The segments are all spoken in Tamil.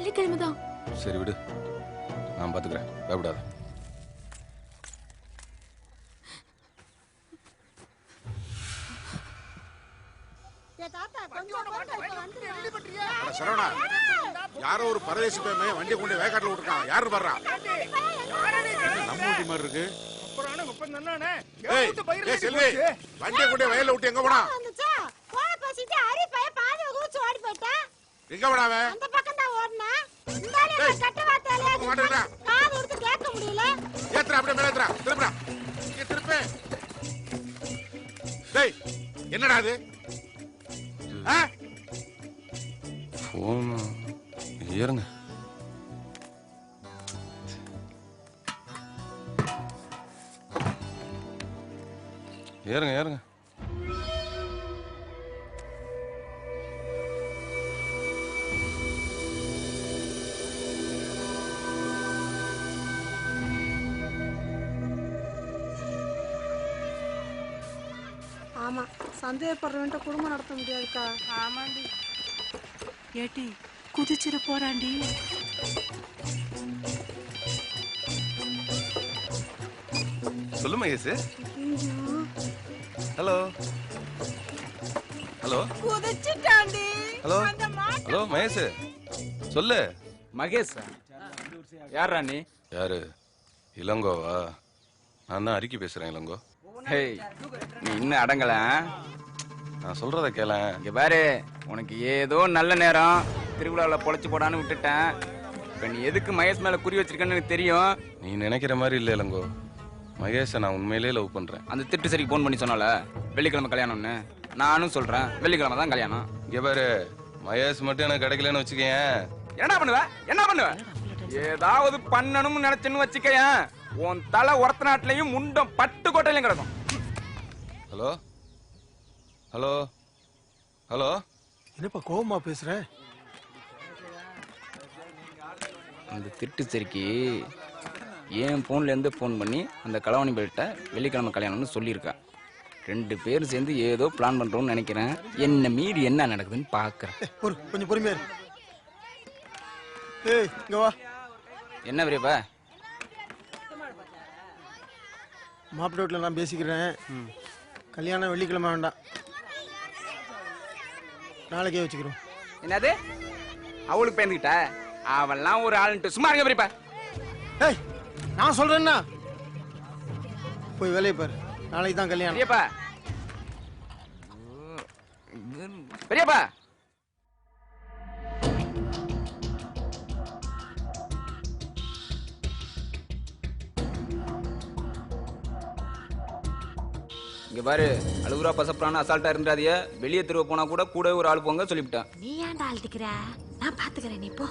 வெள்ளிக்கிழமை தான். சரி விடு, நான் பாத்துக்கிறேன், பயப்படாத. சரவணா, யாரோ ஒரு பரதேசி பேமே வண்டி கொண்டு வேக்காட்டில் விட்டுருக்கான். யாரு வர்றா? நம்ம வண்டி மாதிரி இருக்கு. செல்வி, வண்டியை கொண்டு வயல்ல விட்டு எங்க போனா? எங்க போனாவே? ஏத்துறா, அப்படியே மேல ஏத்துறா, திருப்புறா, திருப்பே. டேய், என்னடா அது? போன் ஏறுங்க. ஏறுங்க ஏறுங்க. ஆமா, சந்தேகப்படுறவன்ட்ட குடும்பம் நடத்த முடியாதுக்கா. ஆமாண்டி. ஏட்டி குதிச்சிட போறாண்டி. சொல்லு மகேஷ். Hello hello. குதிச்சிட்டாண்டி. ஹலோ ஹலோ மகேஷ், சொல்லு. மகேஷ் யாரா நீ? யாரு? இளங்கோவா? நான் தான் அரிக்கி பேசுறேன். இளங்கோ. ஹேய், நீ இன்னும் அடங்கல. நான் சொல்றத கேள. இங்க பாரு, உனக்கு ஏதோ நல்ல நேரம் திருவிழாவில் பொழைச்சு போடான்னு விட்டுட்டேன். இப்ப நீ எதுக்கு மகேஷ் மேல குறி வச்சிருக்கன்னு எனக்கு தெரியும். நீ நினைக்கிற மாதிரி இல்ல இளங்கோ. மகேஷை நான் உண்மையிலே லவ் பண்றேன். அந்த திட்டு சரிக்கு போன் பண்ணி சொன்னால வெள்ளிக்கிழமை கல்யாணம்னு, நானும் சொல்றேன் வெள்ளிக்கிழமை தான் கல்யாணம். இங்க பாரு, மகேஷ் மட்டும் எனக்கு கிடைக்கலன்னு வச்சுக்கேன். என்ன பண்ணுவ? என்ன பண்ணுவ? ஏதாவது பண்ணணும்னு நினைச்சேன்னு வச்சுக்கேன், உன் தலை ஒரத்த நாட்டிலையும் முண்டம் பட்டு கோட்டையிலையும் கிடக்கும். Hello hello hello. என்னப்பா கோவமா பேசுற? அந்த திட்டு சரிக்கு என் போன்ல இருந்து போன் பண்ணி அந்த கலவாணி பேட்ட வெள்ளிக்கிழமை கல்யாணம்னு சொல்லியிருக்கா. 2 பேரும் சேர்ந்து ஏதோ பிளான் பண்றோம்னு நினைக்கிறேன். என்ன மீறி என்ன நடக்குதுன்னு பாக்குறேன். கொஞ்சம் பொறுமையா இரு. ஏய், இங்க வா. என்ன பெரியப்பா? மாப்பிள்ளை வீட்டில் நான் பேசிக்கிறேன். கல்யாணம் வெள்ளிக்கிழமை வேண்டாம், நாளைக்கே வச்சுக்கிறோம். என்னது? அவளுக்கு பயந்துக்கிட்ட? அவெல்லாம் ஒரு ஆளுன்ட்டு சும்மா இருங்க பெரியப்பா. ஏய், நான் சொல்றேன்னா போய் வேலையை பாரு. நாளைக்கு தான் கல்யாணம். பெரியப்பா, பெரியப்பா. இங்க பாரு, அழுகுறா பசப்புறான அசால்ட்டா இருந்தாதிய. வெளியே திரும்ப போனா கூட ஒரு ஆள் போங்க சொல்லிவிட்டேன். நீ ஏன்டா அழுத்திக்கிற? நான் பாத்துக்கிறேன், நீ போ.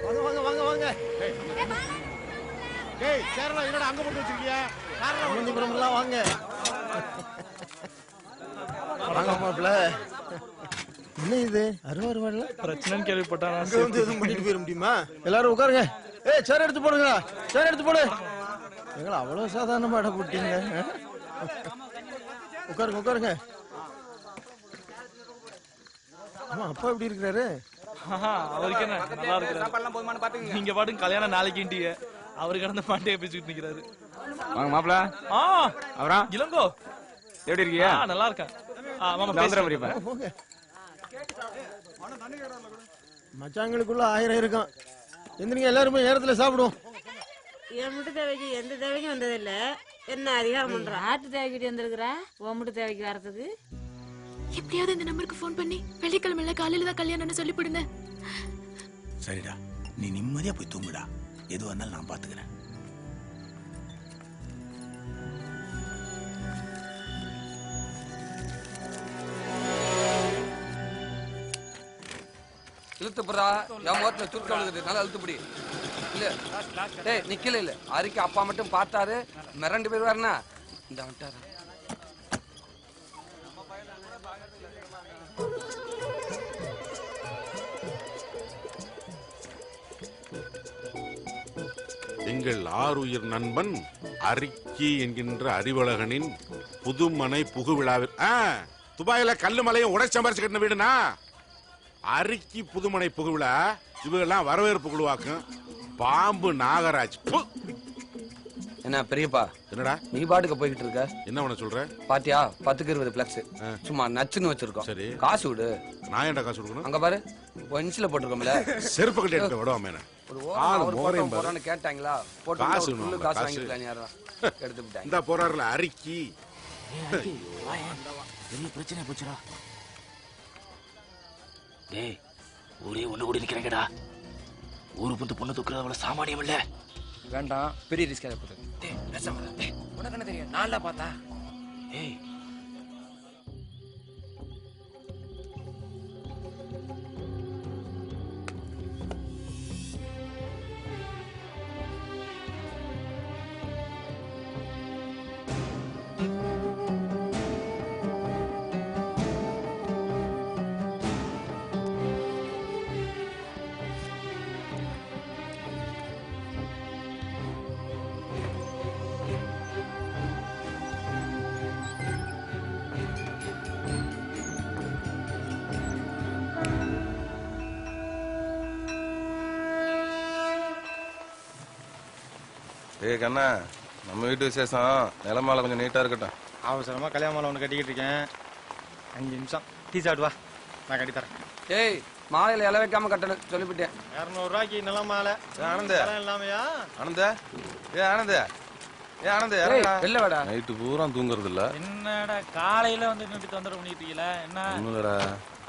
வாங்க வாங்க வாங்க வாங்க. ஏய், சேரலாம் என்னடா அங்க போட்டு வச்சிருக்கியா? காரணம் வாங்க. வாங்க மாப்பிள்ள. என்ன இது? அருவாருவாடல பிரச்சனைன்னு கேள்விப்பட்டான். அங்க வந்து எதுவும் பண்ணிட்டு போயிட முடியுமா? எல்லாரும் உட்காருங்க. ஏய், சேர் எடுத்து போடுங்க. சேர் எடுத்து போடு. எங்களை அவ்வளவு சாதாரணமா இட போட்டீங்க. உட்காருங்க உட்காருங்க. ஆமா, அப்பா எப்படி இருக்கிறாரு? அவருக்கு என்ன, நல்லா இருக்கிறாரு. நீங்க பாட்டுக்கு கல்யாணம் நாளைக்குண்டிய அவரு கடந்த பாண்டிய பேசிட்டு நிக்கிறாரு. வாங்க மாப்பிள. அவரா இளங்கோ, எப்படி இருக்கியா? நல்லா இருக்கேன். மாமா பேசுறேன் பெரியப்பா. மச்சாங்களுக்குள்ள 1000 இருக்கும். எந்திரிங்க, எல்லாருமே நேரத்துல சாப்பிடுவோம். என் மட்டும் தேவைக்கு எந்த தேவைக்கும் வந்ததில்லை. என்ன அதிகாரம் பண்ற? ஆட்டு தேவைக்கிட்டு வந்திருக்கிற, உன் மட்டும் தேவைக்கு வர்றதுக்கு. எப்படியாவது இந்த நம்பருக்கு போன் பண்ணி வெள்ளிக்கிழமை காலையில தான் கல்யாணம்னு சொல்லி போடுங்க. சரிடா, நீ நிம்மதியா போய் தூங்குடா. எது வந்தாலும் நான் பாத்துக்கிறேன். இழுத்துப்புறா, என் முகத்துல சுருக்க விழுகுது. நல்லா இழுத்துப்படி. இல்ல டேய், நிக்கல இல்ல. அரிக்கு அப்பா மட்டும் பார்த்தாரு, மிரண்டு போயிருவாருன்னா. இந்த வந்துட்டாரு. எங்கள் ஆருயிர் நண்பன் அரிக்கி என்கின்ற அறிவழகனின் புதுமனை புகுவிழாவில் துபாயில கல்லு மலையும் உடை சம்பாரிச்சு கட்டின வீடுனா அரிக்கி புதுமனை புகுவிழா இவங்கெல்லாம் வரவேற்பு குழுவாக்கும் பாம்பு நாகராஜ். என்ன பெரியப்பா, என்னடா நீ பாட்டுக்கு போய்கிட்டு இருக்க? என்ன பண்ண சொல்ற? பாத்தியா 10க்கு 20 பிளக்ஸ் சும்மா நச்சுன்னு வச்சிருக்கோம். சரி, காசு விடு. நான் ஏன்டா காசு கொடுக்கணும்? அங்க பாரு, இன்ச்சில போட்டுருக்கோம்ல. செருப்பு கட்டி எடுத்து விடுவாமே. போறான்னு கேட்டாங்களா? போட்டு காசு வாங்கிக்கலாம். யாரும் எடுத்து விட்டாங்க. இந்த போறாருல அரிக்கி பெரிய பிரச்சனை போச்சுடா. டேய், ஊரே ஒண்ணு கூடி நிக்கிறேங்கடா. ஊரு புந்து பொண்ணு தூக்குறது அவ்வளவு சாமானியம் இல்ல. வேண்டாம், பெரிய ரிஸ்க் ஏற்படுது. டேய், பேசாம டேய், உனக்கு என்ன தெரியும்? நான்ல பார்த்தா. ஏய், ஏய் கண்ணா, நம்ம வீட்டு விசேஷம் நிலமால கொஞ்சம் நீட்டா இருக்கட்டும். அவசரமா கல்யாண மாலை ஒன்று கட்டிக்கிட்டு இருக்கேன். 5 நிமிஷம் டீ சாப்பிட்டு வா, நான் கட்டி தரேன். ஏய், மாலையில இலை வைக்காம கட்டணும் சொல்லிவிட்டேன். 200 ரூபாய்க்கு நில மாலை. ஆனந்த இல்லாமையா? ஆனந்த, ஆனந்த, ஆனந்த, வெளில வாடா. நைட்டு பூரா தூங்குறது இல்ல. என்னடா காலையில வந்து நின்று தொந்தரவு பண்ணிட்டு இருக்கீல? என்ன ஒண்ணுலடா,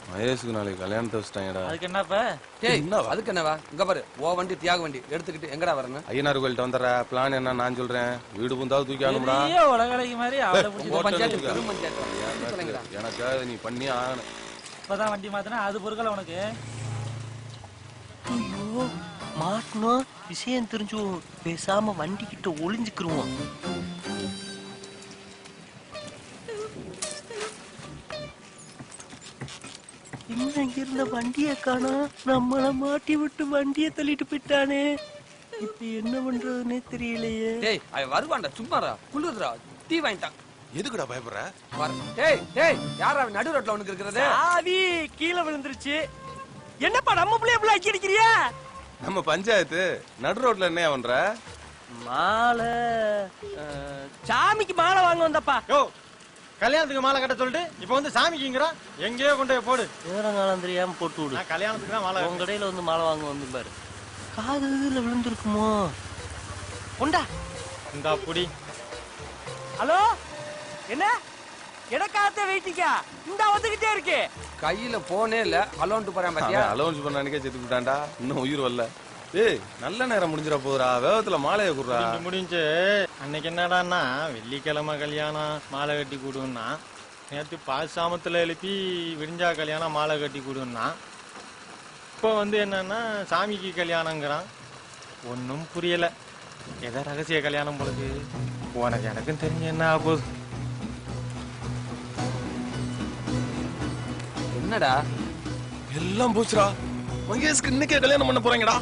மகேஷுக்கு நாளைக்கு கல்யாணத்தை வச்சுட்டாங்கடா. அதுக்கு என்னப்ப? டேய், அதுக்கு என்னவா? இங்க பாரு, ஓ வண்டி தியாக வண்டி எடுத்துக்கிட்டு எங்கடா வரணும்? ஐயனார் கோயில்கிட்ட வந்துடுற. பிளான் என்ன நான் சொல்றேன். வீடு பூந்தாவது தூக்கி ஆகணும்டா. உலகலைக்கு மாதிரி அவளை பஞ்சாயத்து பெரும் பஞ்சாயத்து. எனக்காக நீ பண்ணி ஆகணும். இப்பதான் வண்டி மாத்தினா அது பொருட்கள் உனக்கு. ஐயோ, மாட்டணும். விஷயம் தெரிஞ்சுவோம். பேசாம வண்டி கிட்ட ஒளிஞ்சுக்கிருவோம். இன்னும் இங்க இருந்த வண்டியை காணோம். நம்மள மாட்டி விட்டு வண்டியை தள்ளிட்டு போயிட்டானே. இப்ப என்ன பண்றதுன்னே தெரியலையே. டேய், அவன் வருவான்டா, சும்மாடா. குளிருதுடா, டீ வாங்கிட்டான். எதுக்குடா பயப்படுற? டேய் டேய், யாரா அவன் நடு ரோட்ல உனக்கு இருக்கிறது? ஆவி கீழே விழுந்துருச்சு. என்னப்பா நம்ம பிள்ளைய பிள்ளை அடிக்கிறியா? நம்ம பஞ்சாயத்து நடு ரோட்ல என்ன பண்ற? மாலை சாமிக்கு மாலை வாங்க வந்தப்பா. யோ, கல்யாணத்துக்கு மாலை கட்ட சொல்லிட்டு இப்ப வந்து சாமிக்குங்கிறா. எங்கேயோ கொண்டு போய் போடு. நேரங்காலம் தெரியாம போட்டு விடு. நான் கல்யாணத்துக்கு தான் மாலை. உங்க கடையில வந்து மாலை வாங்க வந்து பாரு. காது இதுல விழுந்திருக்குமோ? உண்டா இந்த புடி. ஹலோ, என்ன எனக்காத்த வெயிட்டிக்கா? இந்த வந்துகிட்டே இருக்கு. கையில போனே இல்ல, அலோன்ட்டு போறேன் பாத்தியா? அலோன்ஸ் பண்ண அன்னைக்கே செத்து விட்டான்டா. இன்னும் உயிர் வரல. ஏய், நல்ல நேரம் முடிஞ்சிட போதுடா. வேகத்துல மாலையை குடுறா. முடிஞ்சு அன்னைக்கு என்னடான்னா வெள்ளிக்கிழமை கல்யாணம் மாலை கட்டி கூடுன்னா, நேற்று பாசாமத்துல எழுப்பி விடிஞ்சா கல்யாணம் மாலை கட்டி கூடுன்னா, இப்போ வந்து என்னன்னா சாமிக்கு கல்யாணங்கிறான். ஒன்றும் புரியல. ஏதோ ரகசிய கல்யாணம் பொழுது உனக்கு எனக்கும் தெரிஞ்ச என்ன ஆகுது. என்னடா எல்லாம் போச்சுடா. மகேஷ்க்கு இன்னைக்கே கல்யாணம் பண்ண போறாங்கடா.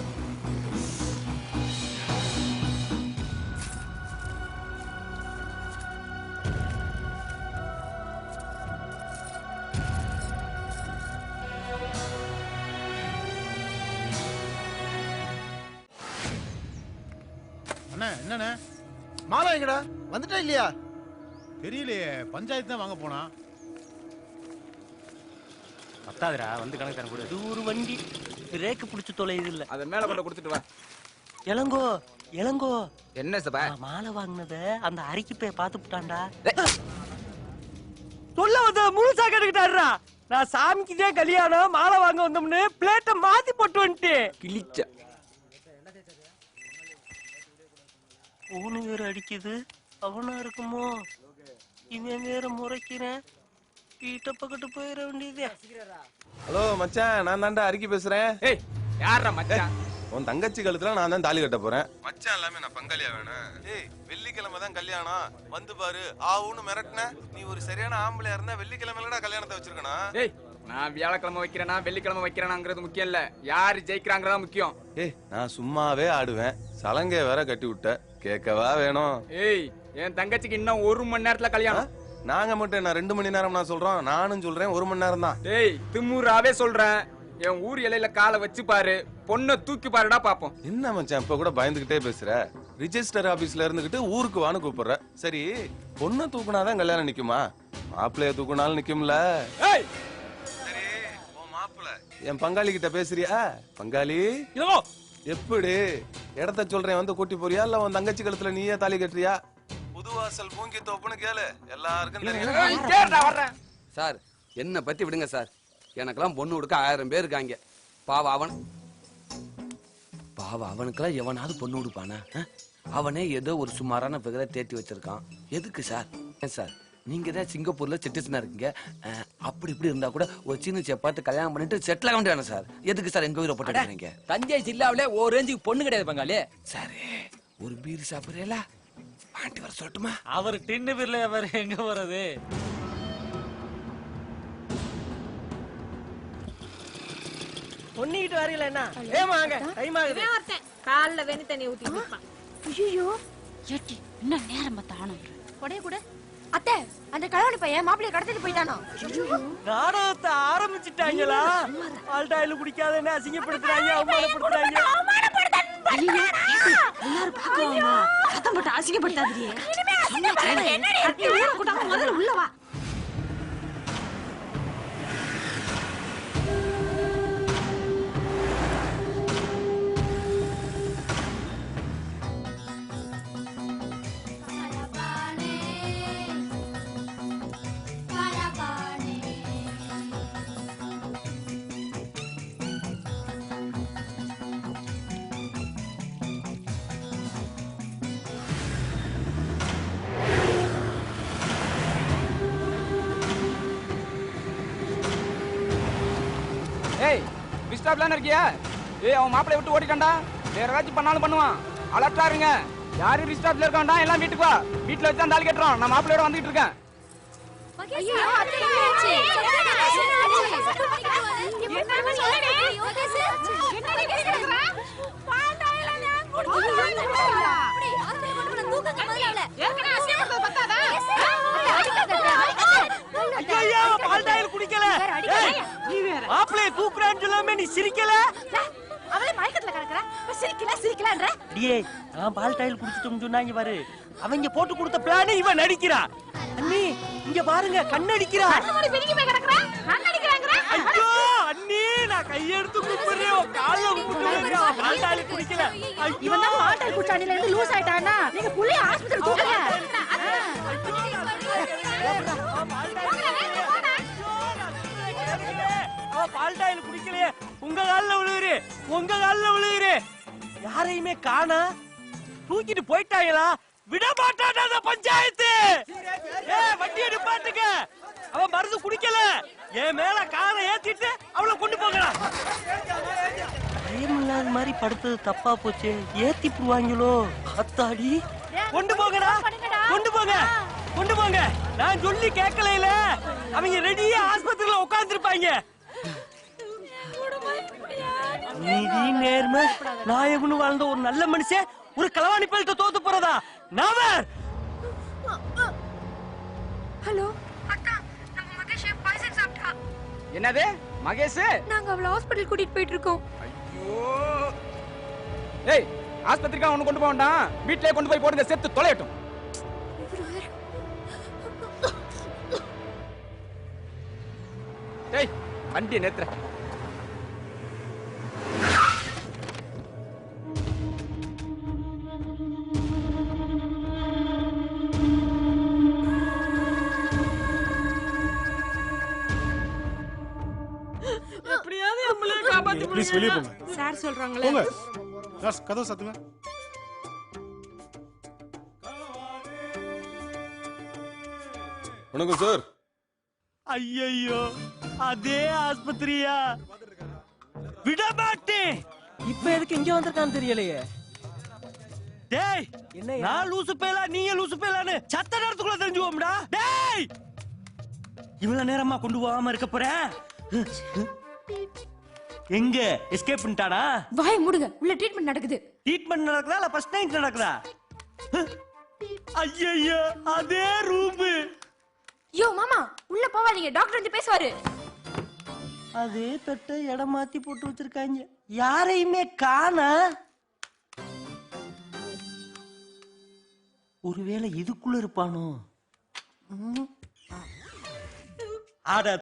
அண்ணா, என்னண்ணே மாலை எங்கடா? வந்துட்டா இல்லையா? தெரியலையே. பஞ்சாயத்து தான் வாங்க போனா. பத்தாதுடா, வந்து கணக்கு தர கூட. இது ஒரு வண்டி பிரேக் பிடிச்சு தொலையுது இல்ல. அதை மேல கொண்டு கொடுத்துட்டு வா. இளங்கோ இளங்கோ, என்ன சபா? மாலை வாங்கினத அந்த அரிக்கி போய் பாத்துட்டான்டா. சொல்ல வந்த முழுசா கேட்டுக்கிட்டாருடா. நான் சாமிக்குதே கல்யாணம் மாலை வாங்க வந்தோம்னு பிளேட்டை மாத்தி போட்டு வந்துட்டு கிழிச்ச ஊனு வேற அடிக்குது. அவனா இருக்குமோ? இவன் வேற முறைக்கிறேன். வீட்டை பக்கத்து போயிட வேண்டியதே. ஹலோ மச்சான், நான் தான்டா அரிக்கி பேசுறேன். ஏய், யாரா மச்சான்? உன் தங்கச்சி கழுத்துல நான் தான் தாலி கட்ட போறேன். மச்சான் எல்லாமே நான் பங்காளியா வேணும். ஏய், வெள்ளிக்கிழமை தான் கல்யாணம், வந்து பாரு. ஆவுன்னு மிரட்டின. நீ ஒரு சரியான ஆம்பளையா இருந்தா வெள்ளிக்கிழமைலடா கல்யாணத்தை வச்சிருக்கணும். ஏய், நான் வியாழக்கிழமை வைக்கிறேனா வெள்ளிக்கிழமை வைக்கிறேனாங்கிறது முக்கியம் இல்ல, யாரு ஜெயிக்கிறாங்கிறதா முக்கியம். ஏய், நான் சும்மாவே ஆடுவேன். சலங்கை வேற கட்டி விட்ட. கேட்கவா வேணும்? ஏய், என் தங்கச்சிக்கு இன்னும் 1 மணி நேரத்துல கல்யாணம். நாங்க மட்டும் என்ன 2 மணி நேரம் நான் சொல்றோம்? நானும் சொல்றேன் 1 மணி நேரம் தான். டேய், திமுறாவே சொல்றேன். என் ஊர் இலையில காலை வச்சு பாரு, பொண்ணை தூக்கி பாருடா பாப்போம். என்ன மச்சான் இப்ப கூட பயந்துகிட்டே பேசுற? ரிஜிஸ்டர் ஆபீஸ்ல இருந்துகிட்டு ஊருக்கு வான்னு கூப்பிடுற. சரி, பொண்ணை தூக்குனாதான் கல்யாணம் நிக்குமா? மாப்பிள்ளைய தூக்குனாலும் நிக்கும்ல. ஏய், சரி, உன் மாப்பிள்ளை என் பங்காளி கிட்ட பேசுறியா? பங்காளி எப்படி இடத்த சொல்றேன், வந்து கூட்டி போறியா இல்ல உன் தங்கச்சி கழுத்துல நீயே தாலி கட்டுறியா? புதுவாசல் பூங்கி தோப்புன்னு கேளு, எல்லாருக்கும் தெரியும். சார் என்ன பத்தி விடுங்க சார். எனக்கெல்லாம் பொண்ணு கொடுக்க 1000 பேர் இருக்காங்க. பாவ அவனுக்கெல்லாம் எவனாவது பொண்ணு கொடுப்பானா? அவனே ஏதோ ஒரு சுமாரான பிகரை தேத்தி வச்சிருக்கான். எதுக்கு சார்? ஏன் சார், நீங்க தான் சிங்கப்பூர்ல சிட்டிசனா இருக்கீங்க. அப்படி இப்படி இருந்தா கூட ஒரு சின்ன பார்த்து கல்யாணம் பண்ணிட்டு செட்டில் ஆக வேண்டியதானே சார்? எதுக்கு சார் எங்க உயிரை போட்டு தஞ்சை ஜில்லாவில ஒரு ரேஞ்சுக்கு பொண்ணு கிடையாது பங்காளி. சரி, ஒரு பீர் சாப்பிடுறீங்களா? பாண்டி வர சொல்லட்டுமா? அவர் டின்னு பீர்ல அவர் எங்க போறது? பொண்ணிக்கிட்டு வரீங்களா என்ன? ஏமாங்க டைம் ஆகுது. கால்ல வெண்ணி தண்ணி ஊத்தி நிப்பான். ஐயோ ஏட்டி என்ன நேரம் பார்த்தானும் கொடைய கூட அத்தை அந்த கல்யாண பையன் மாப்பிளைய கடத்திட்டு போயிட்டானோ. நாடகத்தை ஆரம்பிச்சுட்டாங்களா? ஆல்டாயில குடிக்காதன்னு அசிங்கப்படுத்துறாங்க, அவமானப்படுத்துறாங்க. எல்லாரும் பாக்குவாங்க. சத்தம் போட்டு அசிங்கப்படுத்தாதீங்க. முதல்ல உள்ள வா. ஏய், பிஸ்டாப்லாம் இருக்கியா? ஏய், அவன் மாப்பிளைய விட்டு ஓடிட்டான்டா. வேற ஏதாச்சும் பண்ணாலும் பண்ணுவான். அலர்ட்டா இருங்க. யாரு ரிஸ்டாப்ல இருக்கான்டா? எல்லாம் வீட்டுக்கு வா. வீட்டுல வச்சு தான் தாலி கட்டுறோம். நான் மாப்பிளையோட வந்துட்டு இருக்கேன். குடிக்கல மாப்பிளைய தூக்குறான்னு சொல்லாம நீ சிரிக்கல. அவளே மயக்கத்துல கிடக்குறா. சிரிக்கலன்ற. டேய், நான் பால் டாயில் குடிச்சிட்டோம்னு சொன்னாங்க பாரு. அவங்க போட்டு கொடுத்த பிளான் இவன் நடிக்கிறா. அண்ணி இங்க பாருங்க, கண்ணடிக்கிறா. கண்ணு பெருகி போய் கிடக்குறா. கண்ணடிக்கறாங்கற. ஐயோ அண்ணி, நான் கையெடுத்து கும்பிடுறேன். உன் கால்ல கும்பிடுறேன். பால் டாயில் குடிக்கல. இவன் தான் பால் டாயில் குடிச்சானில இருந்து லூஸ் ஆயிட்டானா? நீங்க புள்ளி ஆஸ்பத்திரி தூக்குங்க. பால் டாயில் குடிக்கலையே. உங்க கால்ல விழுகுறே, உங்க கால்ல விழுகுறே. யாரையுமே காணா, தூக்கிட்டு போயிட்டாங்களா? விட மாட்டான பஞ்சாயத்து. வண்டியை நிப்பாட்டுங்க. அவன் மருந்து குடிக்கல. என் மேல காலை ஏத்திட்டு அவளை கொண்டு போகலாம். இல்லாத மாதிரி படுத்தது தப்பா போச்சு. ஏத்தி போடுவாங்களோ? அத்தாடி, கொண்டு போங்கடா, கொண்டு போங்க, கொண்டு போங்க. நான் சொல்லி கேட்கல. அவங்க ரெடியா ஆஸ்பத்திரியில உட்கார்ந்து இருப்பாங்க. நீதி நேர்மை நாயகனு வாழ்ந்த ஒரு நல்ல மனுஷன் ஒரு களவாணி பேல்ட்ட தோத்து போறதா? நவர். ஹலோ அக்கா, நம்ம மகேஷ் பாய்சன் சாப்பிட்டா. என்னது மகேஷ்? நாங்க அவளை ஹாஸ்பிடல் கூட்டிட்டு போயிட்டு இருக்கோம். ஐயோ, ஏய், ஆஸ்பத்திரிக்கு அவனை கொண்டு போக வேண்டாம். வீட்டிலே கொண்டு போய் போடுங்க, செத்து தொலையட்டும். ஏய், வண்டியை நிறுத்துற. எப்படியாவது நம்மளே காப்பாத்தி ப்ளீஸ் வெளிய போங்க. சார் சொல்றாங்களே. போங்க. நர்ஸ் கதவு சாத்துங்க. வணக்கம் சார். ஐயோ, அதே ஆஸ்பத்திரியா? விட மாட்டேன். இப்ப எதுக்கு இங்க வந்திருக்கான்னு தெரியலையே. டேய், நான் லூசு பேலா, நீங்க லூசு பேலான்னு சத்த நேரத்துக்குள்ள தெரிஞ்சுவோம்டா. டேய், இவ்வளவு நேரமா கொண்டு போகாம இருக்க போறேன். எங்க எஸ்கேப் பண்ணிட்டானா? வாய் மூடுங்க, உள்ள ட்ரீட்மெண்ட் நடக்குது. ட்ரீட்மெண்ட் நடக்குதா இல்ல ஃபர்ஸ்ட் நைட் நடக்குதா? ஐயோ, அதே ரூம். யோ மாமா, உள்ள போவாதீங்க, டாக்டர் வந்து பேசுவாரு. அதே தட்டை இடம் மாத்தி போட்டு வச்சிருக்காங்க. யாரையுமே காணா. ஒருவேளை இதுக்குள்ள இருப்பானோ? அட